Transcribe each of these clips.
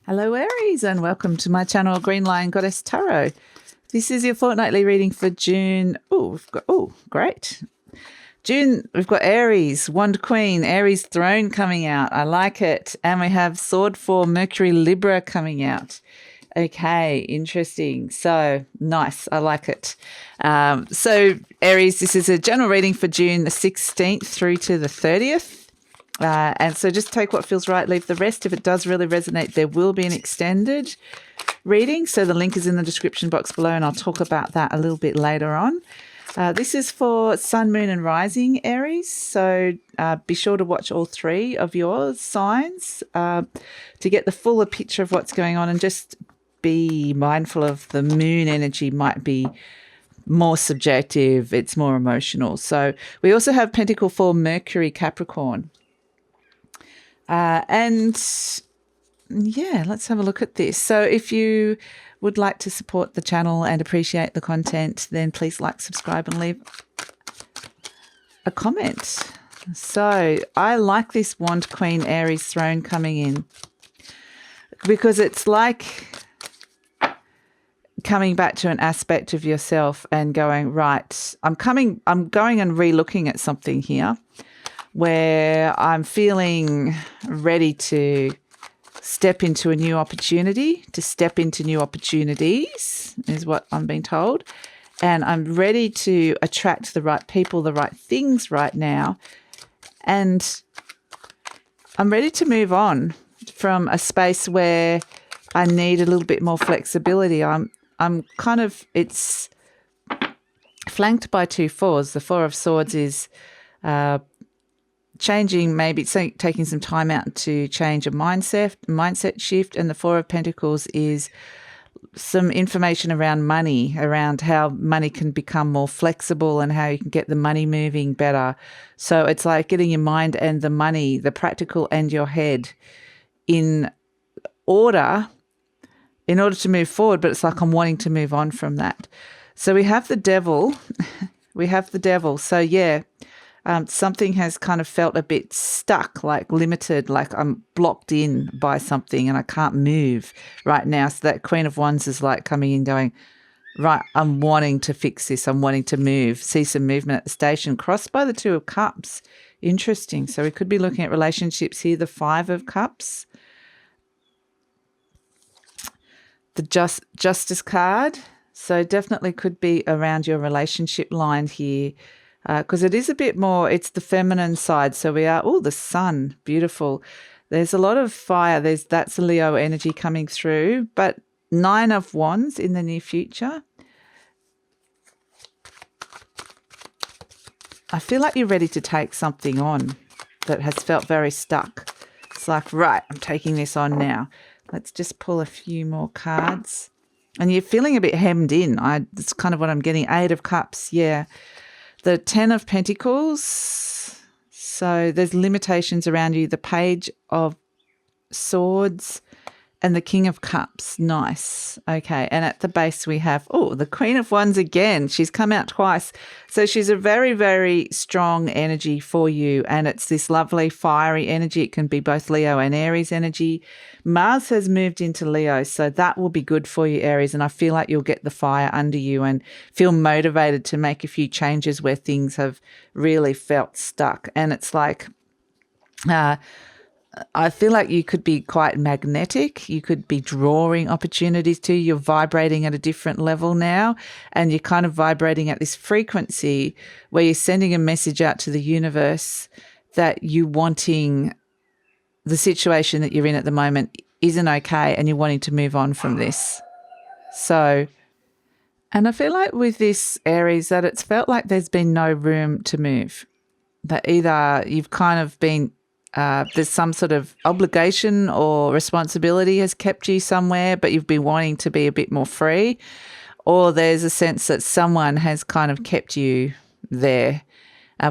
Hello Aries and welcome to my channel GreenLion Goddess Tarot. This is your fortnightly reading for June. Great. June, we've got Aries, Wand Queen, Aries Throne coming out. I like it. And we have Sword 4, Mercury Libra coming out. Okay, interesting. So nice. I like it. So Aries, this is a general reading for June the 16th through to the 30th. And so just take what feels right, leave the rest. If it does really resonate, there will be an extended reading. So the link is in the description box below, and I'll talk about that a little bit later on. This is for Sun, Moon and Rising Aries. So be sure to watch all three of your signs to get the fuller picture of what's going on, and just be mindful of the moon energy might be more subjective. It's more emotional. So we also have Pentacle 4, Mercury, Capricorn. Let's have a look at this. So if you would like to support the channel and appreciate the content, then please like, subscribe and leave a comment. So I like this Wand Queen Aries Throne coming in because it's like coming back to an aspect of yourself and going, right, I'm going and re-looking at something here where I'm feeling ready to step into a new opportunity, to step into new opportunities is what I'm being told. And I'm ready to attract the right people, the right things right now. And I'm ready to move on from a space where I need a little bit more flexibility. It's flanked by two fours. The Four of Swords is changing, maybe taking some time out to change a mindset shift, and the Four of Pentacles is some information around money, around how money can become more flexible and how you can get the money moving better. So it's like getting your mind and the money, the practical and your head in order to move forward, but it's like I'm wanting to move on from that. So we have the Devil. So yeah, something has kind of felt a bit stuck, like limited, like I'm blocked in by something and I can't move right now. So that Queen of Wands is like coming in going, right, I'm wanting to fix this. I'm wanting to move, see some movement at the station, crossed by the Two of Cups. Interesting. So we could be looking at relationships here. The Five of Cups, the Justice card. So definitely could be around your relationship line here. Because it is a bit more, it's the feminine side. So we are, the Sun, beautiful. There's a lot of fire. That's a Leo energy coming through, but Nine of Wands in the near future. I feel like you're ready to take something on that has felt very stuck. It's like, right, I'm taking this on now. Let's just pull a few more cards. And you're feeling a bit hemmed in. That's kind of what I'm getting. Eight of Cups, yeah. The Ten of Pentacles, so there's limitations around you. The Page of Swords and the King of Cups. Nice. Okay, and at the base we have, the Queen of Wands again. She's come out twice. So she's a very, very strong energy for you, and it's this lovely fiery energy. It can be both Leo and Aries energy. Mars has moved into Leo, so that will be good for you, Aries, and I feel like you'll get the fire under you and feel motivated to make a few changes where things have really felt stuck. And it's like, I feel like you could be quite magnetic. You could be drawing opportunities to you. You're vibrating at a different level now, and you're kind of vibrating at this frequency where you're sending a message out to the universe that you wanting the situation that you're in at the moment isn't okay and you're wanting to move on from this. So, and I feel like with this Aries that it's felt like there's been no room to move. That either you've kind of been, there's some sort of obligation or responsibility has kept you somewhere, but you've been wanting to be a bit more free, or there's a sense that someone has kind of kept you there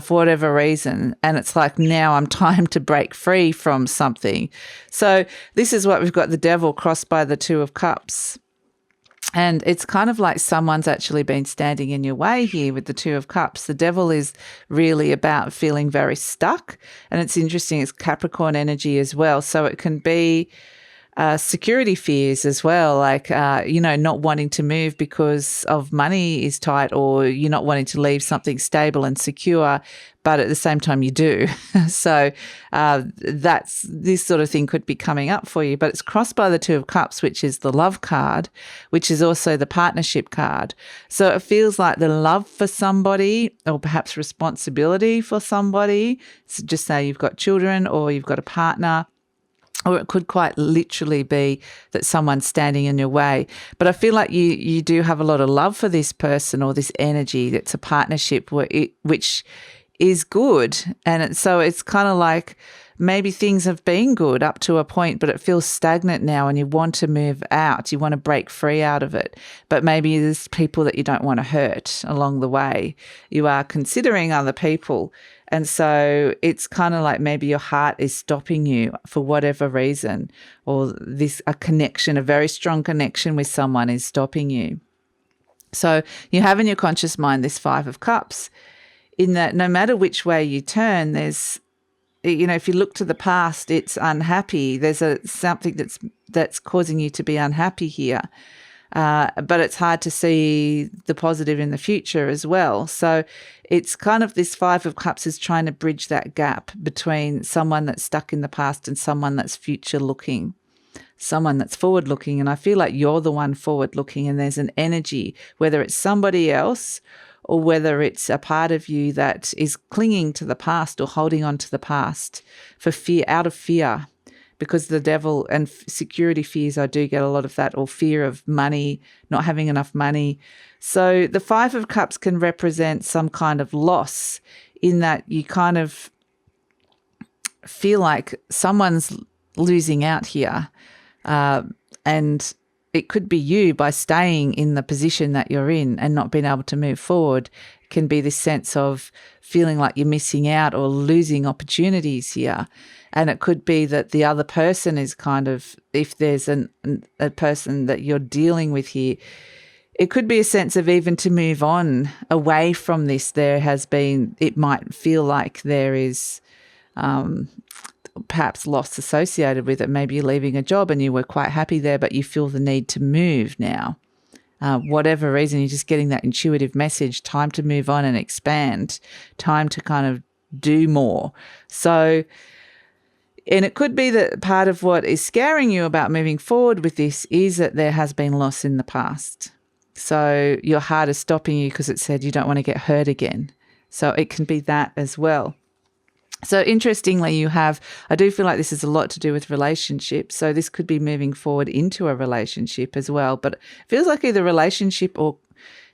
for whatever reason, and it's like now I'm time to break free from something. So this is what we've got, the Devil crossed by the Two of Cups. And it's kind of like someone's actually been standing in your way here with the Two of Cups. The Devil is really about feeling very stuck. And it's interesting, it's Capricorn energy as well. So it can be security fears as well, like, not wanting to move because of money is tight, or you're not wanting to leave something stable and secure, but at the same time you do. So this sort of thing could be coming up for you, but it's crossed by the Two of Cups, which is the love card, which is also the partnership card. So it feels like the love for somebody, or perhaps responsibility for somebody. So just say you've got children or you've got a partner, or it could quite literally be that someone's standing in your way. But I feel like you do have a lot of love for this person or this energy. That's a partnership which is good. And so it's kind of like maybe things have been good up to a point, but it feels stagnant now and you want to move out. You want to break free out of it. But maybe there's people that you don't want to hurt along the way. You are considering other people. And so it's kind of like maybe your heart is stopping you for whatever reason, or a very strong connection with someone is stopping you. So you have in your conscious mind this Five of Cups, in that no matter which way you turn, there's, if you look to the past, it's unhappy. There's something that's causing you to be unhappy here. But it's hard to see the positive in the future as well. So it's kind of this Five of Cups is trying to bridge that gap between someone that's stuck in the past and someone that's future looking, someone that's forward looking. And I feel like you're the one forward looking, and there's an energy, whether it's somebody else or whether it's a part of you that is clinging to the past or holding on to the past for fear, out of fear. Because the devil and security fears, I do get a lot of that, or fear of money, not having enough money. So the Five of Cups can represent some kind of loss, in that you kind of feel like someone's losing out here. And it could be you, by staying in the position that you're in and not being able to move forward. It can be this sense of feeling like you're missing out or losing opportunities here. And it could be that the other person is kind of, if there's a person that you're dealing with here, it could be a sense of even to move on away from this. It might feel like there is perhaps loss associated with it. Maybe you're leaving a job and you were quite happy there, but you feel the need to move now. Whatever reason, you're just getting that intuitive message, time to move on and expand, time to kind of do more. So, and it could be that part of what is scaring you about moving forward with this is that there has been loss in the past. So your heart is stopping you because it said you don't want to get hurt again. So it can be that as well. So interestingly, I do feel like this is a lot to do with relationships. So this could be moving forward into a relationship as well. But it feels like either relationship or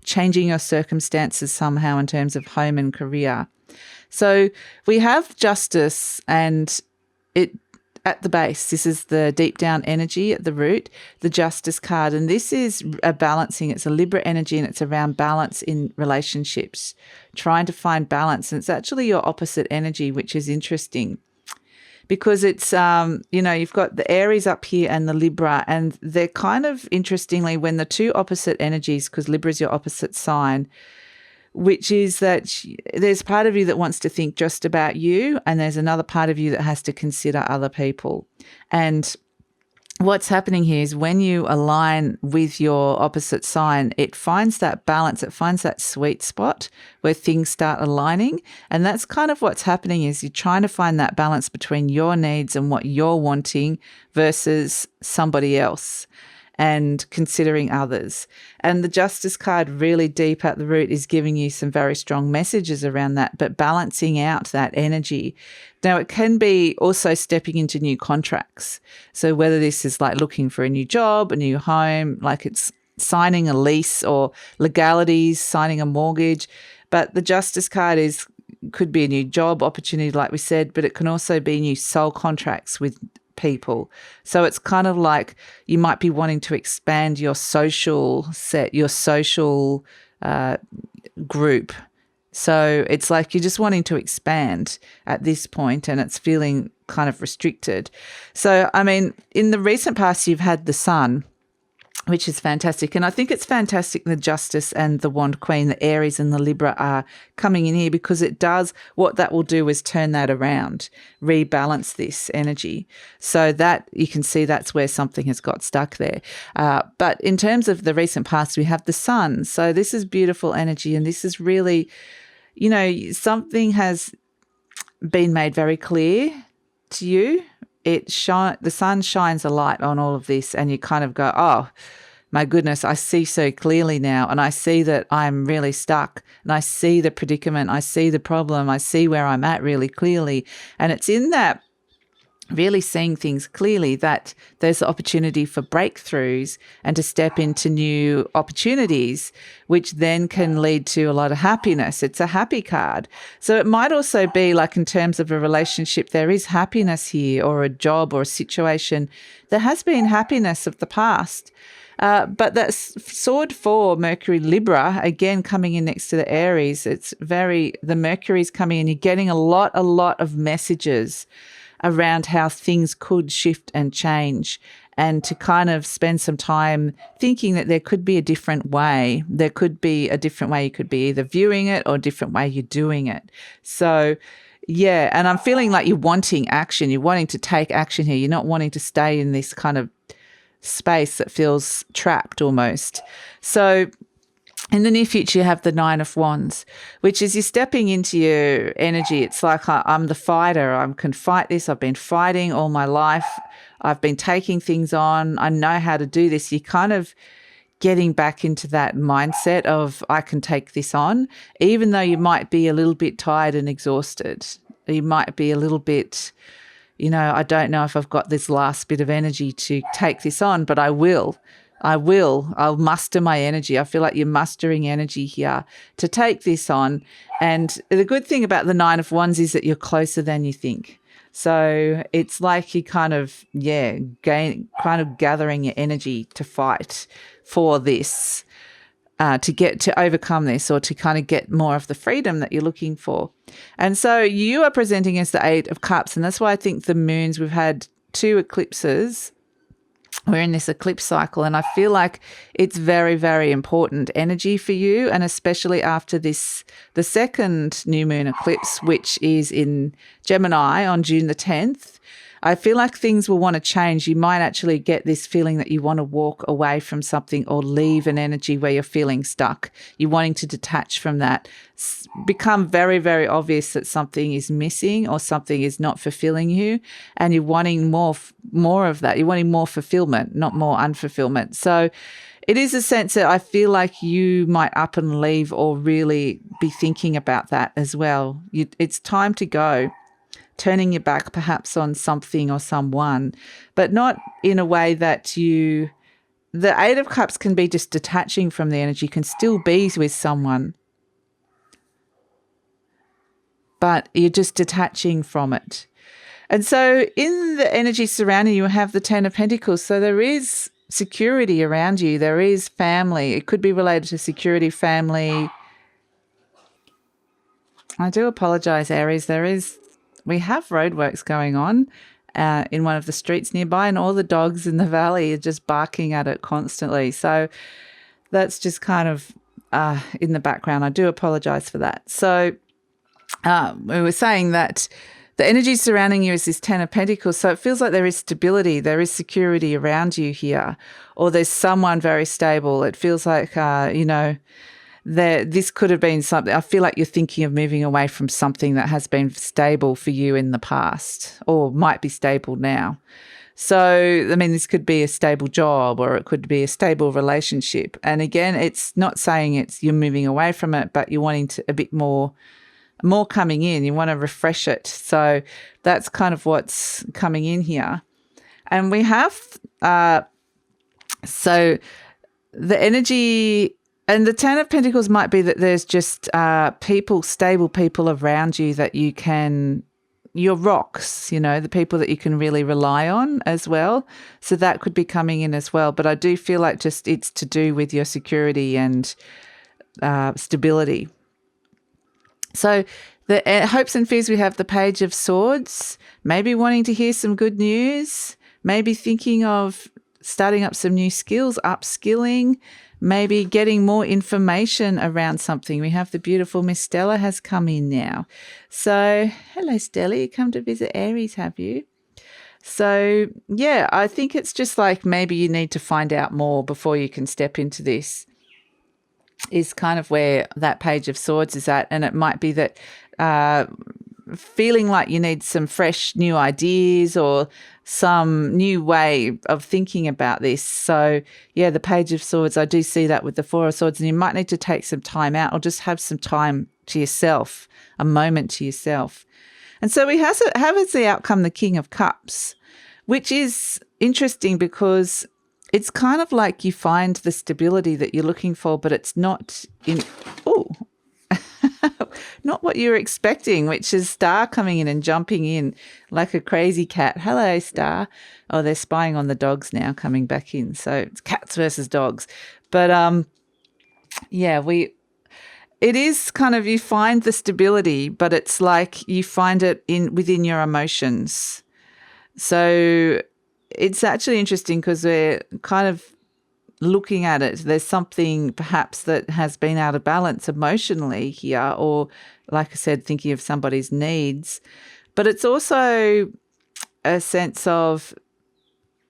changing your circumstances somehow in terms of home and career. So we have Justice, and it at the base, this is the deep down energy at the root, the Justice card. And this is a balancing. It's a Libra energy, and it's around balance in relationships, trying to find balance. And it's actually your opposite energy, which is interesting because it's, you've got the Aries up here and the Libra, and they're kind of, interestingly, when the two opposite energies, because Libra is your opposite sign, which is that there's part of you that wants to think just about you, and there's another part of you that has to consider other people. And what's happening here is when you align with your opposite sign, it finds that balance, it finds that sweet spot where things start aligning. And that's kind of what's happening, is you're trying to find that balance between your needs and what you're wanting versus somebody else, and considering others. And the Justice card, really deep at the root, is giving you some very strong messages around that, but balancing out that energy. Now, it can be also stepping into new contracts. So whether this is like looking for a new job, a new home, like it's signing a lease or legalities, signing a mortgage. But the Justice card could be a new job opportunity, like we said, but it can also be new soul contracts with people. So it's kind of like you might be wanting to expand your social set, your social group. So it's like you're just wanting to expand at this point, and it's feeling kind of restricted. So, I mean, in the recent past, you've had the Sun, which is fantastic. And I think it's fantastic the Justice and the Wand Queen, the Aries and the Libra are coming in here, because it does, what that will do is turn that around, rebalance this energy. So that you can see that's where something has got stuck there. But in terms of the recent past, we have the Sun. So this is beautiful energy, and this is really, something has been made very clear to you. The sun shines a light on all of this, and you kind of go, oh, my goodness, I see so clearly now, and I see that I'm really stuck, and I see the predicament, I see the problem, I see where I'm at really clearly. And it's in that really seeing things clearly that there's the opportunity for breakthroughs and to step into new opportunities, which then can lead to a lot of happiness. It's a happy card. So it might also be like, in terms of a relationship, there is happiness here, or a job or a situation. There has been happiness of the past. But that's Sword 4, Mercury Libra, again coming in next to the Aries. The Mercury's coming in. You're getting a lot of messages around how things could shift and change, and to kind of spend some time thinking that there could be a different way. There could be a different way. You could be either viewing it or a different way you're doing it. So, yeah, and I'm feeling like you're wanting action. You're wanting to take action here. You're not wanting to stay in this kind of space that feels trapped almost. So in the near future, you have the Nine of Wands, which is you're stepping into your energy. It's like, I'm the fighter. I can fight this. I've been fighting all my life. I've been taking things on. I know how to do this. You're kind of getting back into that mindset of, I can take this on, even though you might be a little bit tired and exhausted. You might be a little bit, I don't know if I've got this last bit of energy to take this on, but I will. I'll muster my energy. I feel like you're mustering energy here to take this on. And the good thing about the Nine of Wands is that you're closer than you think. So it's like you kind of, gathering your energy to fight for this, to overcome this, or to kind of get more of the freedom that you're looking for. And so you are presenting as the Eight of Cups. And that's why I think the moons, we've had 2 eclipses. We're in this eclipse cycle, and I feel like it's very, very important energy for you, and especially after the second new moon eclipse, which is in Gemini on June the 10th. I feel like things will want to change. You might actually get this feeling that you want to walk away from something or leave an energy where you're feeling stuck. You're wanting to detach from that. Become very, very obvious that something is missing or something is not fulfilling you, and you're wanting more of that. You're wanting more fulfillment, not more unfulfillment. So it is a sense that I feel like you might up and leave, or really be thinking about that as well. It's time to go. Turning your back perhaps on something or someone, but not in a way that the Eight of Cups can be just detaching from the energy, can still be with someone, but you're just detaching from it. And so in the energy surrounding you, have the Ten of Pentacles. So there is security around you. There is family. It could be related to security, family. I do apologize, Aries. We have roadworks going on in one of the streets nearby, and all the dogs in the valley are just barking at it constantly. So that's just kind of in the background. I do apologize for that. So we were saying that the energy surrounding you is this Ten of Pentacles. So it feels like there is stability, there is security around you here, or there's someone very stable. It feels like, this could have been something. I feel like you're thinking of moving away from something that has been stable for you in the past, or might be stable now. So, this could be a stable job, or it could be a stable relationship. And again, it's not saying you're moving away from it, but you're wanting a bit more coming in. You want to refresh it. So that's kind of what's coming in here. And we have, so the energy. And the Ten of Pentacles might be that there's just stable people around you that your rocks, the people that you can really rely on as well. So that could be coming in as well. But I do feel like just it's to do with your security and stability. So the hopes and fears, we have the Page of Swords, maybe wanting to hear some good news, maybe thinking of starting up some new skills, upskilling, maybe getting more information around something. We have the beautiful Miss Stella has come in now. So, hello, Stella. You come to visit Aries, have you? So, yeah, I think it's just like maybe you need to find out more before you can step into this, is kind of where that Page of Swords is at. And it might be that feeling like you need some fresh new ideas or some new way of thinking about this. So, yeah, the Page of Swords, I do see that with the Four of Swords, and you might need to take some time out or just have some time to yourself, a moment to yourself. And so we have as the outcome the King of Cups, which is interesting because it's kind of like you find the stability that you're looking for, but it's not not what you're expecting, which is Star coming in and jumping in like a crazy cat. Hello, Star. Oh, they're spying on the dogs now, coming back in. So it's cats versus dogs. But yeah, it is kind of, you find the stability, but it's like you find it within your emotions. So it's actually interesting because we're kind of looking at it. There's something perhaps that has been out of balance emotionally here, or like I said, thinking of somebody's needs. But it's also a sense of,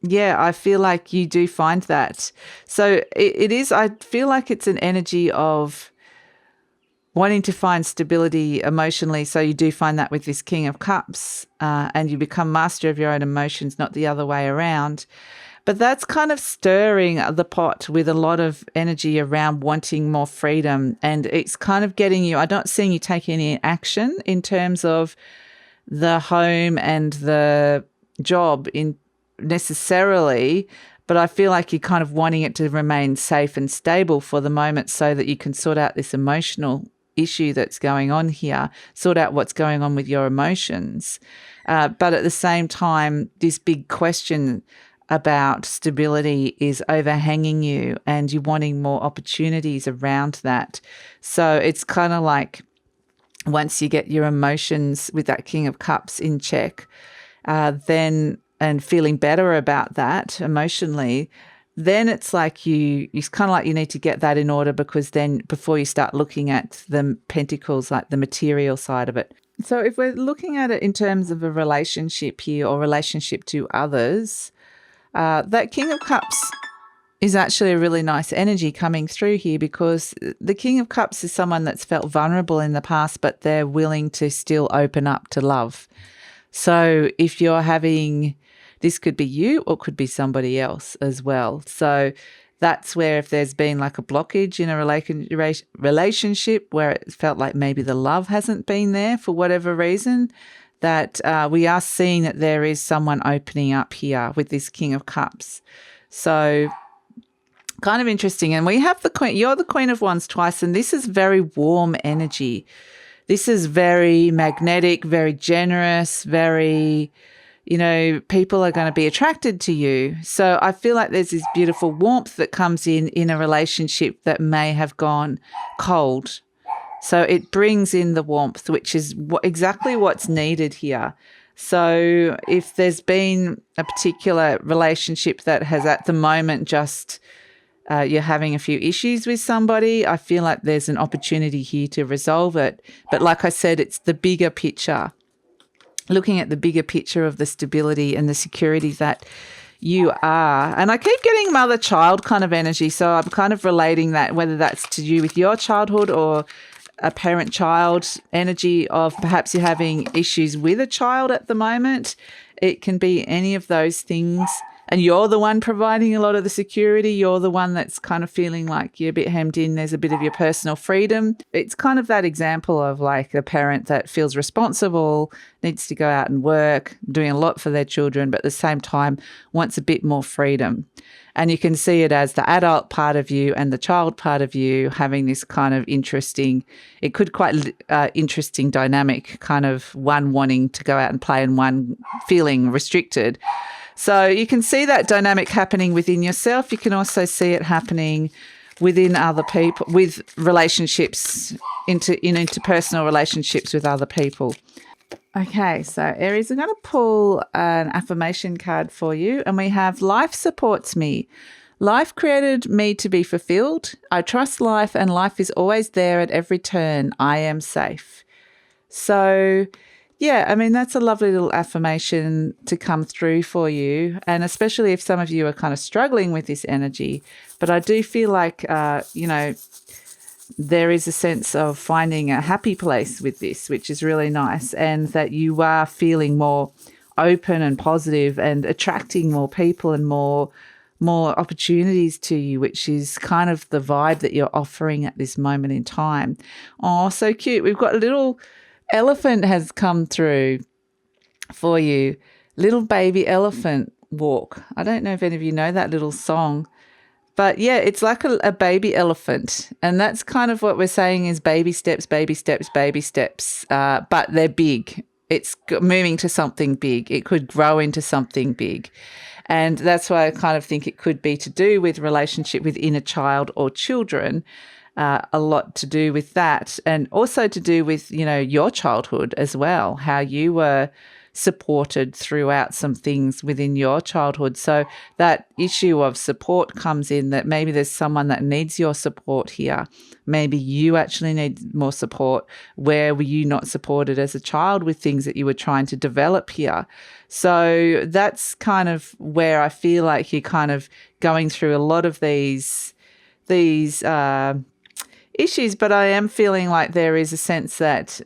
yeah, I feel like you do find that. So it is, I feel like it's an energy of wanting to find stability emotionally. So you do find that with this King of Cups, and you become master of your own emotions, not the other way around. But that's kind of stirring the pot with a lot of energy around wanting more freedom. And it's kind of getting you, I'm not seeing you take any action in terms of the home and the job in necessarily, but I feel like you're kind of wanting it to remain safe and stable for the moment so that you can sort out this emotional issue that's going on here, sort out what's going on with your emotions. But at the same time, this big question about stability is overhanging you and you're wanting more opportunities around that. So it's kind of like once you get your emotions with that King of Cups in check, then and feeling better about that emotionally, then it's like it's kind of like you need to get that in order, because then before you start looking at the pentacles, like the material side of it. So if we're looking at it in terms of a relationship here or relationship to others, that King of Cups is actually a really nice energy coming through here, because the King of Cups is someone that's felt vulnerable in the past, but they're willing to still open up to love. So if you're having, this could be you or could be somebody else as well. So that's where if there's been like a blockage in a relationship where it felt like maybe the love hasn't been there for whatever reason, that we are seeing that there is someone opening up here with this King of Cups. So kind of interesting. And we have the Queen, you're the Queen of Wands twice, and this is very warm energy. This is very magnetic, very generous, very, people are going to be attracted to you. So I feel like there's this beautiful warmth that comes in a relationship that may have gone cold. So it brings in the warmth, which is exactly what's needed here. So if there's been a particular relationship that has at the moment just you're having a few issues with somebody, I feel like there's an opportunity here to resolve it. But like I said, it's the bigger picture, looking at the bigger picture of the stability and the security that you are. And I keep getting mother-child kind of energy. So I'm kind of relating that, whether that's to do with your childhood or a parent-child energy of perhaps you're having issues with a child at the moment. It can be any of those things. And you're the one providing a lot of the security. You're the one that's kind of feeling like you're a bit hemmed in. There's a bit of your personal freedom. It's kind of that example of like a parent that feels responsible, needs to go out and work, doing a lot for their children, but at the same time wants a bit more freedom. And you can see it as the adult part of you and the child part of you having this kind of interesting, it could quite interesting dynamic, kind of one wanting to go out and play and one feeling restricted. So you can see that dynamic happening within yourself. You can also see it happening within other people, with relationships, interpersonal relationships with other people. Okay, so Aries, I'm going to pull an affirmation card for you, and we have life supports me. Life created me to be fulfilled. I trust life, and life is always there at every turn. I am safe. So, yeah, I mean, that's a lovely little affirmation to come through for you. And especially if some of you are kind of struggling with this energy. But I do feel like, there is a sense of finding a happy place with this, which is really nice. And that you are feeling more open and positive and attracting more people and more opportunities to you, which is kind of the vibe that you're offering at this moment in time. Oh, so cute. We've got a little elephant has come through for you. Little baby elephant walk. I don't know if any of you know that little song, but yeah, it's like a baby elephant. And that's kind of what we're saying is baby steps, baby steps, baby steps. But they're big. It's moving to something big. It could grow into something big. And that's why I kind of think it could be to do with relationship with inner child or children, a lot to do with that. And also to do with, your childhood as well, how you were supported throughout some things within your childhood. So that issue of support comes in, that maybe there's someone that needs your support here. Maybe you actually need more support. Where were you not supported as a child with things that you were trying to develop here? So that's kind of where I feel like you're kind of going through a lot of these issues, but I am feeling like there is a sense that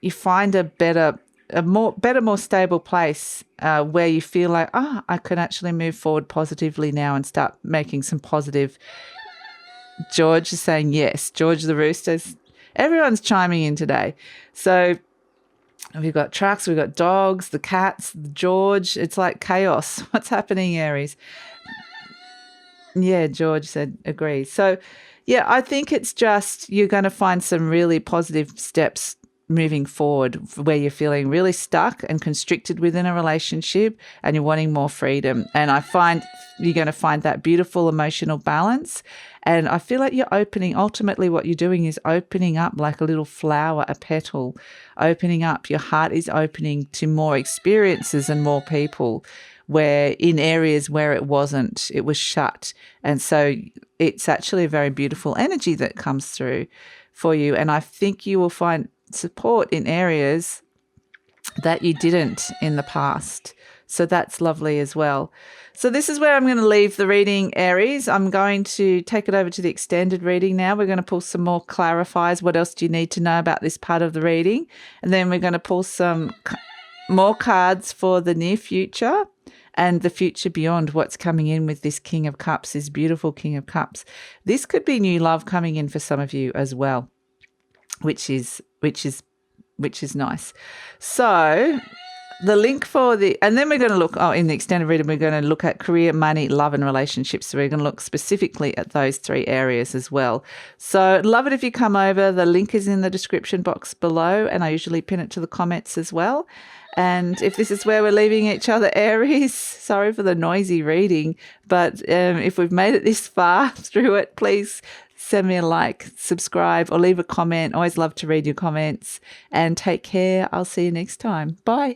you find a better, more stable place where you feel like, I can actually move forward positively now and start making some positive. George is saying yes. George the Roosters. Everyone's chiming in today. So we've got trucks, we've got dogs, the cats, George. It's like chaos. What's happening, Aries? Yeah, George said agrees. So, yeah, I think it's just you're going to find some really positive steps moving forward where you're feeling really stuck and constricted within a relationship and you're wanting more freedom. And I find you're going to find that beautiful emotional balance. And I feel like you're ultimately what you're doing is opening up like a little flower, a petal, opening up. Your heart is opening to more experiences and more people, where in areas where it wasn't, it was shut. And so it's actually a very beautiful energy that comes through for you. And I think you will find support in areas that you didn't in the past. So that's lovely as well. So this is where I'm going to leave the reading, Aries. I'm going to take it over to the extended reading now. We're going to pull some more clarifiers. What else do you need to know about this part of the reading? And then we're going to pull some more cards for the near future and the future beyond, what's coming in with this King of Cups, this beautiful King of Cups. This could be new love coming in for some of you as well, which is nice. So the link for and then we're going to look, in the extended reading, we're going to look at career, money, love and relationships. So we're going to look specifically at those three areas as well. So love it if you come over. The link is in the description box below, and I usually pin it to the comments as well. And if this is where we're leaving each other, Aries, sorry for the noisy reading, but if we've made it this far through it, please send me a like, subscribe, or leave a comment. Always love to read your comments. And take care. I'll see you next time. Bye.